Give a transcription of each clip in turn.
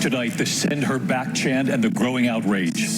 Tonight, the Send Her Back chant and the growing outrage.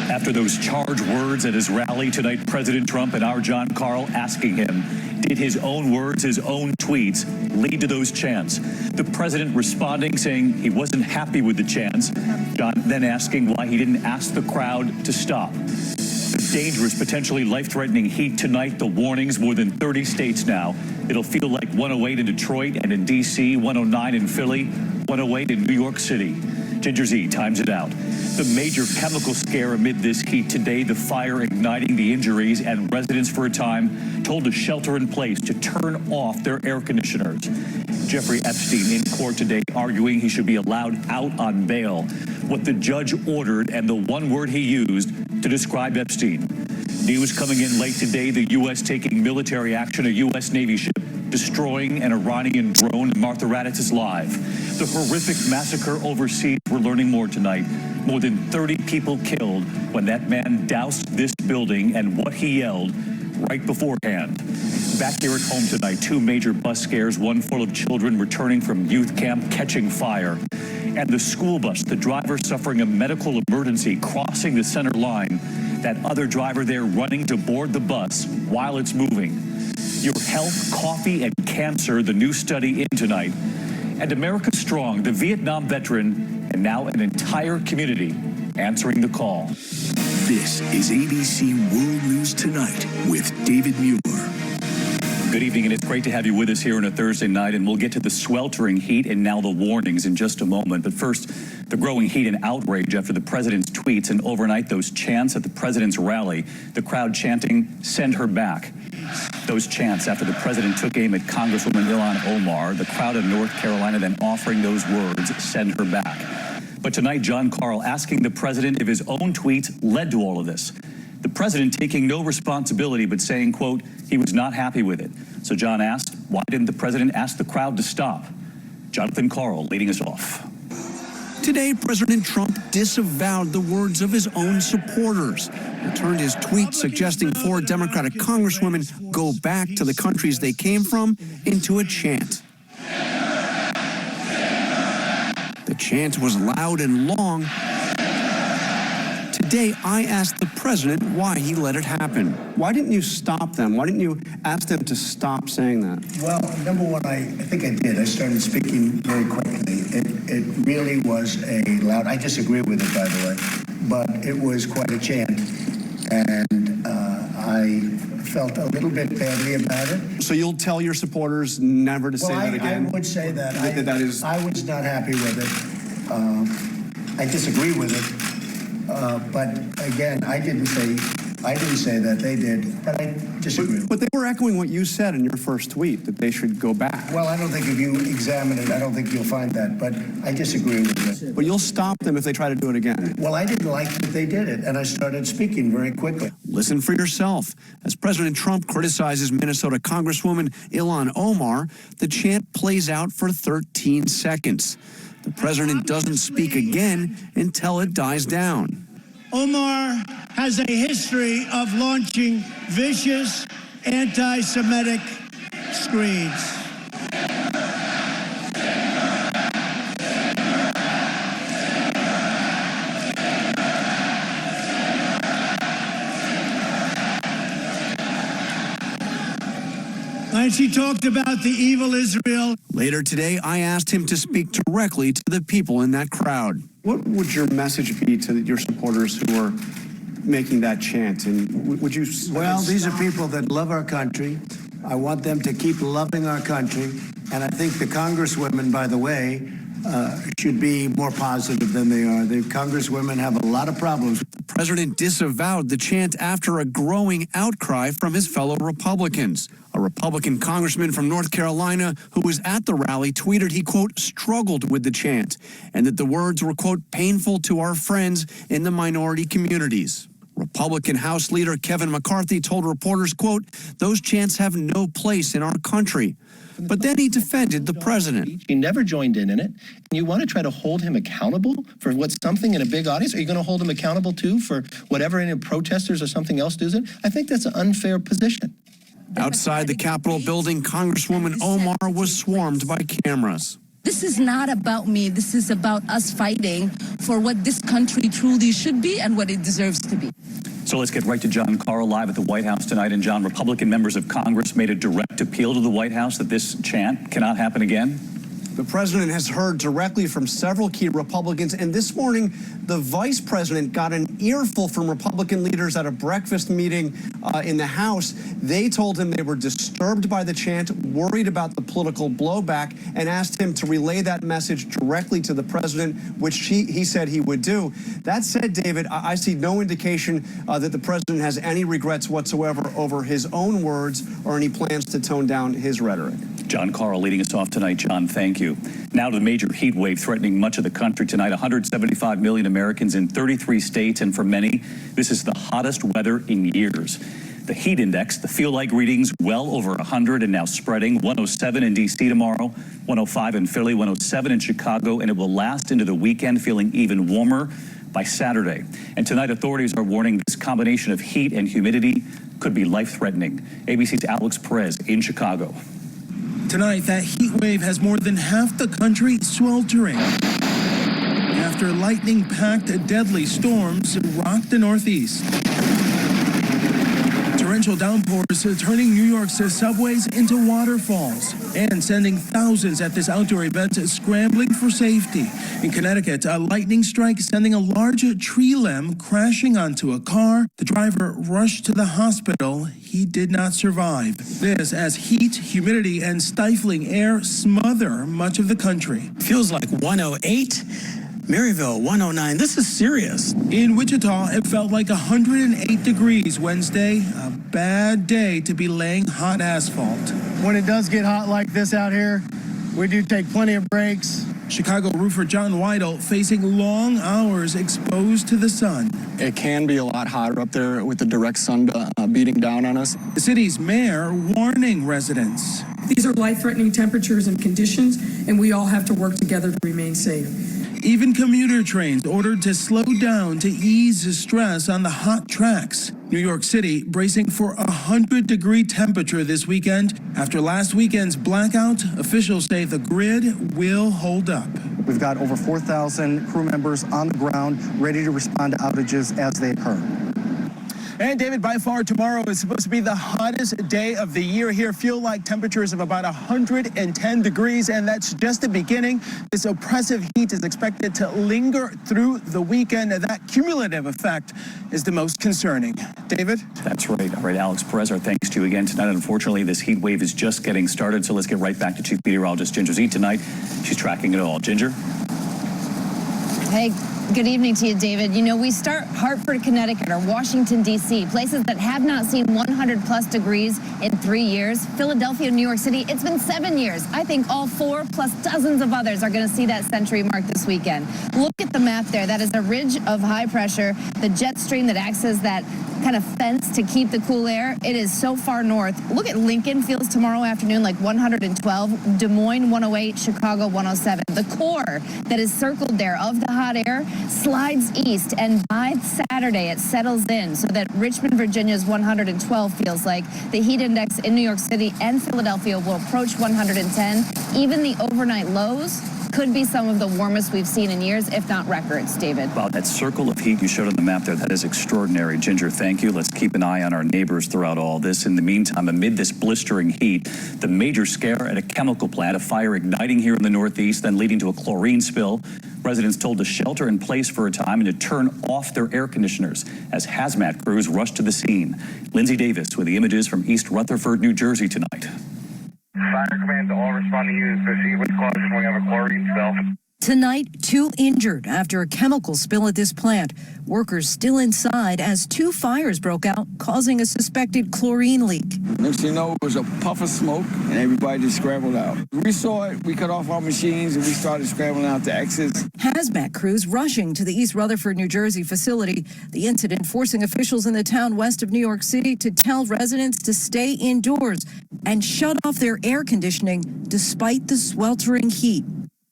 After those charged words at his rally tonight, President Trump and our John Carl asking him, did his own words, his own tweets lead to those chants? The president responding, saying he wasn't happy with the chants. John then asking why he didn't ask the crowd to stop. The dangerous, potentially life-threatening heat tonight, the warnings, more than 30 states now. It'll feel like 108 in Detroit and in D.C., 109 in Philly, 108 in New York City. Ginger Z times it out. The major chemical scare amid this heat today, the fire igniting the injuries, and residents for a time told to shelter in place, to turn off their air conditioners. Jeffrey Epstein in court today arguing he should be allowed out on bail. What the judge ordered and the one word he used to describe Epstein. News coming in late today, the U.S. taking military action, a U.S. Navy ship destroying an Iranian drone. Martha Raddatz is live. The horrific massacre overseas, we're learning more tonight. More than 30 people killed when that man doused this building, and what he yelled right beforehand. Back here at home tonight, two major bus scares, one full of children returning from youth camp catching fire. And the school bus, the driver suffering a medical emergency crossing the center line. That other driver there running to board the bus while it's moving. Your health, coffee, and cancer, the new study in tonight. And America Strong, the Vietnam veteran, and now an entire community answering the call. This is ABC World News Tonight with David Muir. Good evening, and it's great to have you with us here on a Thursday night, and we'll get to the sweltering heat and now the warnings in just a moment. But first, the growing heat and outrage after the president's tweets, and overnight those chants at the president's rally, the crowd chanting, "Send her back." Those chants after the president took aim at Congresswoman Ilhan Omar, the crowd in North Carolina then offering those words, "Send her back." But tonight, John Carl asking the president if his own tweets led to all of this. The president taking no responsibility, but saying, quote, he was not happy with it. So John asked, why didn't the president ask the crowd to stop? Jonathan Carl leading us off. Today, President Trump disavowed the words of his own supporters, who turned his tweet suggesting 4 Democratic congresswomen go back to the countries they came from into a chant. The chant was loud and long. Today, I asked the president why he let it happen. Why didn't you stop them? Why didn't you ask them to stop saying that? Well, number one, I think I did. I started speaking very quickly. It really was a loud, I disagree with it, by the way, but it was quite a chant. And I felt a little bit badly about it. So you'll tell your supporters never to say that again? I would say that. I was not happy with it. I disagree with it. But again, I didn't say that, they did, but I disagree. But they were echoing what you said in your first tweet, that they should go back. Well, I don't think if you examine it, I don't think you'll find that, but I disagree with it. But you'll stop them if they try to do it again. Well, I didn't like that they did it, and I started speaking very quickly. Listen for yourself. As President Trump criticizes Minnesota Congresswoman Ilhan Omar, the chant plays out for 13 seconds. The president doesn't speak again until it dies down. Omar has a history of launching vicious anti-Semitic screeds. 'And she talked about the evil Israel. Later today, I asked him to speak directly to the people in that crowd. What would your message be to your supporters who are making that chant? And would you? Well, these are people that love our country. I want them to keep loving our country. And I think the congresswomen, by the way, should be more positive than they are. The congresswomen have a lot of problems. The president disavowed the chant after a growing outcry from his fellow Republicans. A Republican congressman from North Carolina who was at the rally tweeted he, quote, struggled with the chant and that the words were, quote, painful to our friends in the minority communities. Republican House Leader Kevin McCarthy told reporters, quote, those chants have no place in our country. But then he defended the president. He never joined in it. And you want to try to hold him accountable for what's something in a big audience? Are you going to hold him accountable, too, for whatever any protesters or something else does it? I think that's an unfair position. Outside the Capitol building, Congresswoman Omar was swarmed by cameras. This is not about me. This is about us fighting for what this country truly should be and what it deserves to be. So let's get right to John Carl live at the White House tonight. And John, Republican members of Congress made a direct appeal to the White House that this chant cannot happen again. The president has heard directly from several key Republicans, and this morning, the vice president got an earful from Republican leaders at a breakfast meeting in the House. They told him they were disturbed by the chant, worried about the political blowback, and asked him to relay that message directly to the president, which he said he would do. That said, David, I see no indication that the president has any regrets whatsoever over his own words or any plans to tone down his rhetoric. John Carl leading us off tonight. John, thank you. Now to the major heat wave threatening much of the country tonight. 175 million Americans in 33 states, and for many, this is the hottest weather in years. The heat index, the feel-like readings, well over 100 and now spreading. 107 in D.C. tomorrow, 105 in Philly, 107 in Chicago, and it will last into the weekend, feeling even warmer by Saturday. And tonight, authorities are warning this combination of heat and humidity could be life-threatening. ABC's Alex Perez in Chicago. Tonight, that heat wave has more than half the country sweltering after lightning-packed deadly storms rocked the Northeast. Torrential downpours are turning New York's subways into waterfalls and sending thousands at this outdoor event scrambling for safety. In Connecticut, a lightning strike sending a large tree limb crashing onto a car. The driver rushed to the hospital. He did not survive. This as heat, humidity, and stifling air smother much of the country. Feels like 108. Maryville, 109. This is serious. In Wichita, it felt like 108 degrees Wednesday. A bad day to be laying hot asphalt. When it does get hot like this out here, we do take plenty of breaks. Chicago roofer John Weidel facing long hours exposed to the sun. It can be a lot hotter up there with the direct sun beating down on us. The city's mayor warning residents. These are life-threatening temperatures and conditions, and we all have to work together to remain safe. Even commuter trains ordered to slow down to ease the stress on the hot tracks. New York City bracing for a 100-degree temperature this weekend. After last weekend's blackout, officials say the grid will hold up. We've got over 4,000 crew members on the ground ready to respond to outages as they occur. And David, by far tomorrow is supposed to be the hottest day of the year here. Feel like temperatures of about 110 degrees, and that's just the beginning. This oppressive heat is expected to linger through the weekend. That cumulative effect is the most concerning. David? That's right. All right, Alex Perez, our thanks to you again tonight. Unfortunately, this heat wave is just getting started, so let's get right back to Chief Meteorologist Ginger Z tonight. She's tracking it all. Ginger? Hey, good evening to you, David. You know, we start Hartford, Connecticut, or Washington, D.C., places that have not seen 100-plus degrees in 3 years. Philadelphia, New York City, it's been 7 years. I think all 4 plus dozens of others are going to see that century mark this weekend. Look at the map there. That is a ridge of high pressure, the jet stream that acts as that kind of fence to keep the cool air. It is so far north. Look at Lincoln feels tomorrow afternoon like 112, Des Moines 108, Chicago 107. The core that is circled there of the hot air slides east, and by Saturday it settles in so that Richmond, Virginia's 112 feels like. The heat index in New York City and Philadelphia will approach 110. Even the overnight lows could be some of the warmest we've seen in years, if not records, David. Wow, that circle of heat you showed on the map there, that is extraordinary. Ginger, thank you. Let's keep an eye on our neighbors throughout all this. In the meantime, amid this blistering heat, the major scare at a chemical plant, a fire igniting here in the Northeast, then leading to a chlorine spill. Residents told to shelter in place for a time and to turn off their air conditioners as hazmat crews rushed to the scene. Lindsay Davis with the images from East Rutherford, New Jersey tonight. Fire command to all responding units to see which causes we have a chlorine spill. Tonight, 2 injured after a chemical spill at this plant. Workers still inside as 2 fires broke out, causing a suspected chlorine leak. Next thing you know, it was a puff of smoke, and everybody just scrambled out. We saw it, we cut off our machines, and we started scrambling out the exits. Hazmat crews rushing to the East Rutherford, New Jersey facility. The incident forcing officials in the town west of New York City to tell residents to stay indoors and shut off their air conditioning despite the sweltering heat.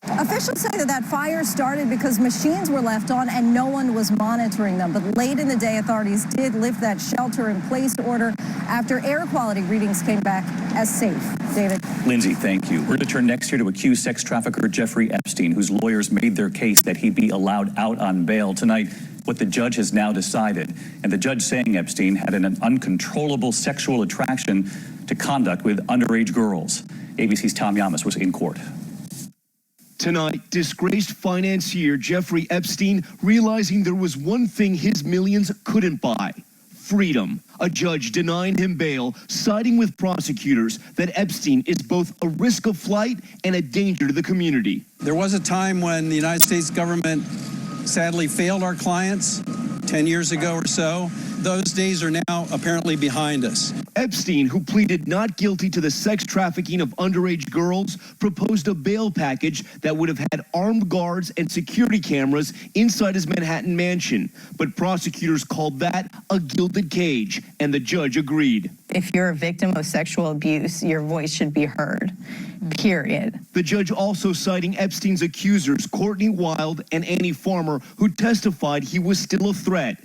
Officials say that fire started because machines were left on and no one was monitoring them. But late in the day, authorities did lift that shelter-in-place order after air quality readings came back as safe. David. Lindsay, thank you. We're going to turn next here to accused sex trafficker Jeffrey Epstein, whose lawyers made their case that he be allowed out on bail tonight. What the judge has now decided, and the judge saying Epstein had an uncontrollable sexual attraction to conduct with underage girls. ABC's Tom Yamas was in court. Tonight, disgraced financier Jeffrey Epstein realizing there was one thing his millions couldn't buy: freedom. A judge denying him bail, siding with prosecutors that Epstein is both a risk of flight and a danger to the community. There was a time when the United States government sadly failed our clients 10 years ago or so. Those days are now apparently behind us. Epstein, who pleaded not guilty to the sex trafficking of underage girls, proposed a bail package that would have had armed guards and security cameras inside his Manhattan mansion. But prosecutors called that a gilded cage, and the judge agreed. If you're a victim of sexual abuse, your voice should be heard. Period. The judge also citing Epstein's accusers, Courtney Wild and Annie Farmer, who testified he was still a threat.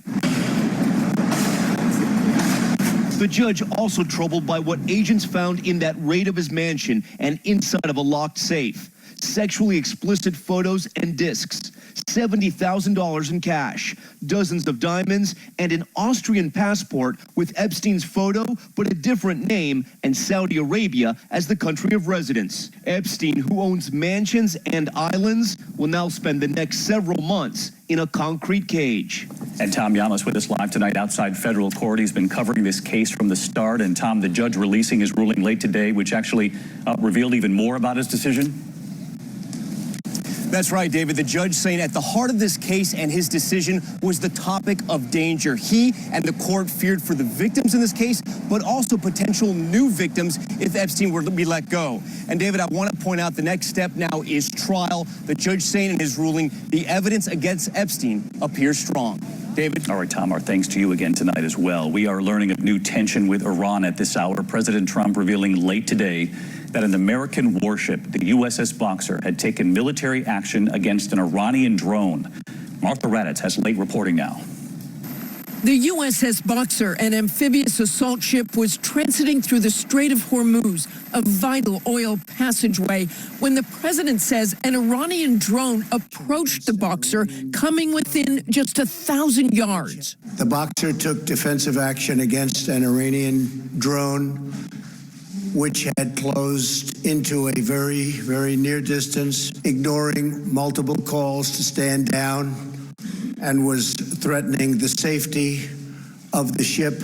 The judge also troubled by what agents found in that raid of his mansion and inside of a locked safe. Sexually explicit photos and discs, $70,000 in cash, dozens of diamonds, and an Austrian passport with Epstein's photo but a different name, and Saudi Arabia as the country of residence. Epstein, who owns mansions and islands, will now spend the next several months in a concrete cage. And Tom Yamas with us live tonight outside federal court. He's been covering this case from the start. And Tom, the judge releasing his ruling late today, which actually revealed even more about his decision. That's right, David. The judge saying at the heart of this case and his decision was the topic of danger. He and the court feared for the victims in this case, but also potential new victims if Epstein were to be let go. And David, I want to point out the next step now is trial. The judge saying in his ruling, the evidence against Epstein appears strong. David? All right, Tom, our thanks to you again tonight as well. We are learning of new tension with Iran at this hour. President Trump revealing late today that an American warship, the USS Boxer, had taken military action against an Iranian drone. Martha Raddatz has late reporting now. The USS Boxer, an amphibious assault ship, was transiting through the Strait of Hormuz, a vital oil passageway, when the president says an Iranian drone approached the Boxer, coming within just 1,000 yards. The Boxer took defensive action against an Iranian drone, which had closed into a very, very near distance, ignoring multiple calls to stand down, and was threatening the safety of the ship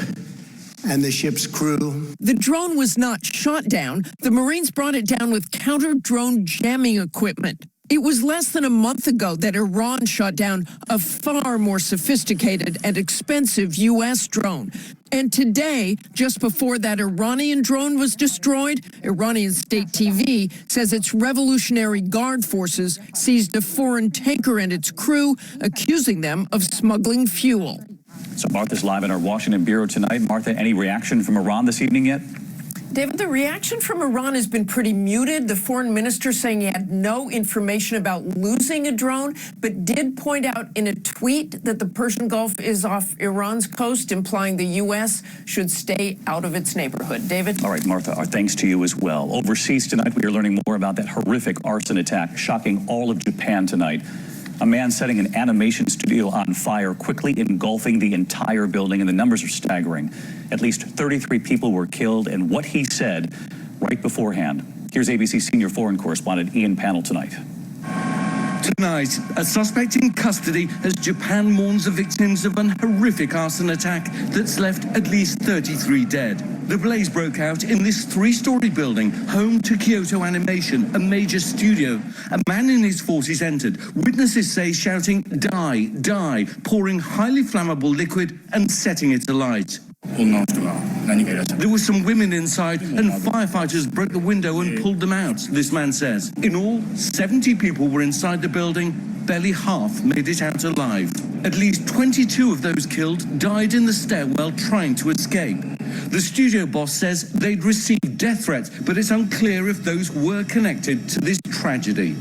and the ship's crew. The drone was not shot down. The Marines brought it down with counter-drone jamming equipment. It was less than a month ago that Iran shot down a far more sophisticated and expensive U.S. drone. And today, just before that Iranian drone was destroyed, Iranian state TV says its Revolutionary Guard forces seized a foreign tanker and its crew, accusing them of smuggling fuel. So Martha's live in our Washington bureau tonight. Martha, any reaction from Iran this evening yet? David, the reaction from Iran has been pretty muted. The foreign minister saying he had no information about losing a drone, but did point out in a tweet that the Persian Gulf is off Iran's coast, implying the U.S. should stay out of its neighborhood. David? All right, Martha, our thanks to you as well. Overseas tonight, we are learning more about that horrific arson attack shocking all of Japan tonight. A man setting an animation studio on fire, quickly engulfing the entire building, and the numbers are staggering. At least 33 people were killed, and what he said right beforehand. Here's ABC senior foreign correspondent Ian Pannell tonight. Tonight, a suspect in custody as Japan mourns the victims of an horrific arson attack that's left at least 33 dead. The blaze broke out in this three-story building, home to Kyoto Animation, a major studio. A man in his 40s entered. Witnesses say shouting, "Die, die," pouring highly flammable liquid and setting it alight. There were some women inside, and firefighters broke the window and pulled them out, this man says. In all, 70 people were inside the building. Barely half made it out alive. At least 22 of those killed died in the stairwell trying to escape. The studio boss says they'd received death threats, but it's unclear if those were connected to this tragedy.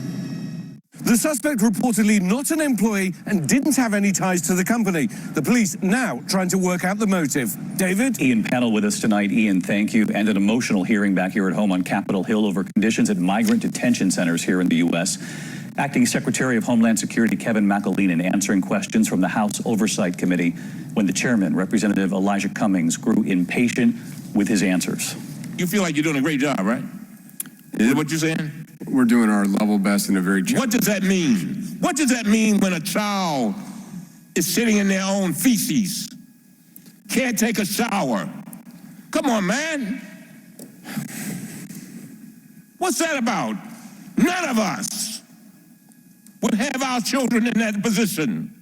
The suspect reportedly not an employee and didn't have any ties to the company. The police now trying to work out the motive. David? Ian Panel with us tonight. Ian, thank you. And an emotional hearing back here at home on Capitol Hill over conditions at migrant detention centers here in the U.S. Acting Secretary of Homeland Security Kevin McAleenan answering questions from the House Oversight Committee when the chairman, Representative Elijah Cummings, grew impatient with his answers. You feel like you're doing a great job, right? Is that what you're saying? We're doing our level best in a very... What does that mean? What does that mean when a child is sitting in their own feces, can't take a shower? Come on, man. What's that about? None of us would have our children in that position.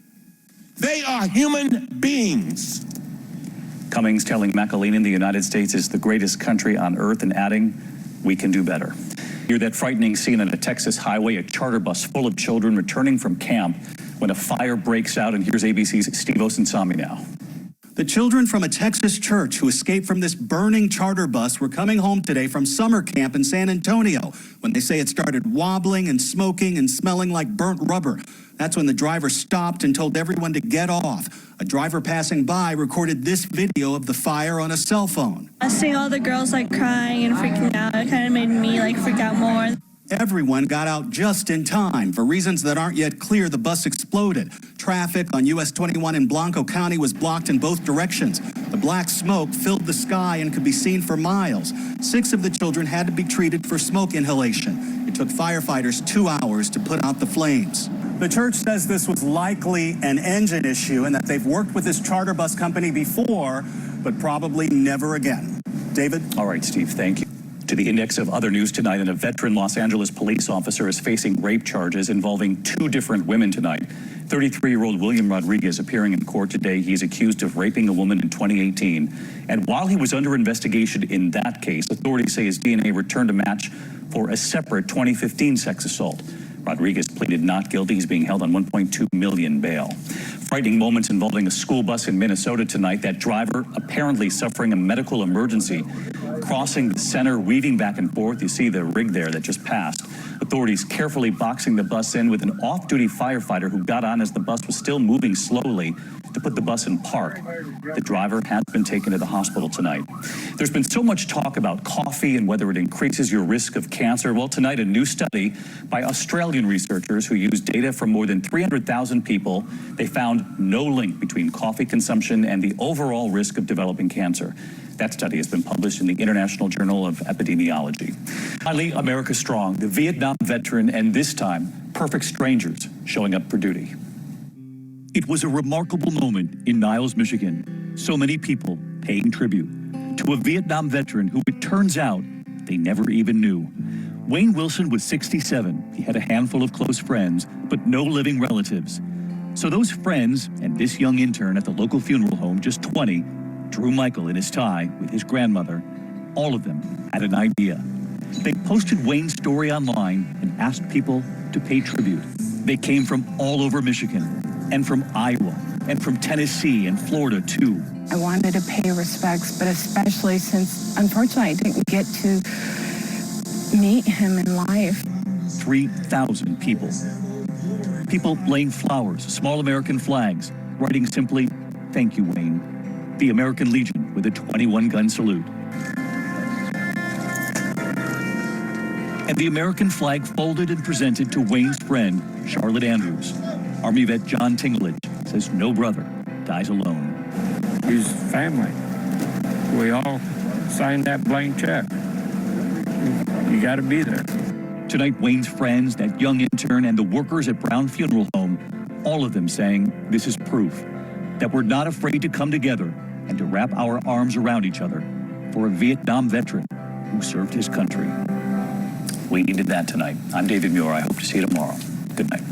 They are human beings. Cummings telling McAleenan the United States is the greatest country on earth and adding, we can do better. Hear that frightening scene on a Texas highway, a charter bus full of children returning from camp when a fire breaks out. And here's ABC's Steve Osensami now. The children from a Texas church who escaped from this burning charter bus were coming home today from summer camp in San Antonio when they say it started wobbling and smoking and smelling like burnt rubber. That's when the driver stopped and told everyone to get off. A driver passing by recorded this video of the fire on a cell phone. I see all the girls crying and freaking out. It kind of made me freak out more. Everyone got out just in time. For reasons that aren't yet clear, the bus exploded. Traffic on US 21 in Blanco County was blocked in both directions. The black smoke filled the sky and could be seen for miles. 6 of the children had to be treated for smoke inhalation. It took firefighters 2 hours to put out the flames. The church says this was likely an engine issue and that they've worked with this charter bus company before, but probably never again. David? All right, Steve, thank you. To the index of other news tonight, and a veteran Los Angeles police officer is facing rape charges involving 2 different women tonight. 33-year-old William Rodriguez appearing in court today. He's accused of raping a woman in 2018. And while he was under investigation in that case, authorities say his DNA returned a match for a separate 2015 sex assault. Rodriguez pleaded not guilty. He's being held on $1.2 million bail. Frightening moments involving a school bus in Minnesota tonight. That driver apparently suffering a medical emergency, crossing the center, weaving back and forth. You see the rig there that just passed. Authorities carefully boxing the bus in with an off-duty firefighter who got on as the bus was still moving slowly to put the bus in park. The driver has been taken to the hospital tonight. There's been so much talk about coffee and whether it increases your risk of cancer. Well, tonight a new study by Australian researchers who used data from more than 300,000 people. They found no link between coffee consumption and the overall risk of developing cancer. That study has been published in the International Journal of Epidemiology. Finally, America Strong, the Vietnam veteran, and this time, perfect strangers showing up for duty. It was a remarkable moment in Niles, Michigan. So many people paying tribute to a Vietnam veteran who, it turns out, they never even knew. Wayne Wilson was 67. He had a handful of close friends, but no living relatives. So those friends and this young intern at the local funeral home, just 20, Drew Michael in his tie with his grandmother, all of them had an idea. They posted Wayne's story online and asked people to pay tribute. They came from all over Michigan and from Iowa and from Tennessee and Florida too. I wanted to pay respects, but especially since, unfortunately, I didn't get to meet him in life. 3,000 people. People laying flowers, small American flags, writing simply, "Thank you, Wayne." The American Legion with a 21-gun salute. And the American flag folded and presented to Wayne's friend, Charlotte Andrews. Army vet John Tingledge says no brother dies alone. His family. We all signed that blank check. You got to be there. Tonight, Wayne's friends, that young intern, and the workers at Brown Funeral Home, all of them saying this is proof that we're not afraid to come together and to wrap our arms around each other for a Vietnam veteran who served his country. We needed that tonight. I'm David Muir. I hope to see you tomorrow. Good night.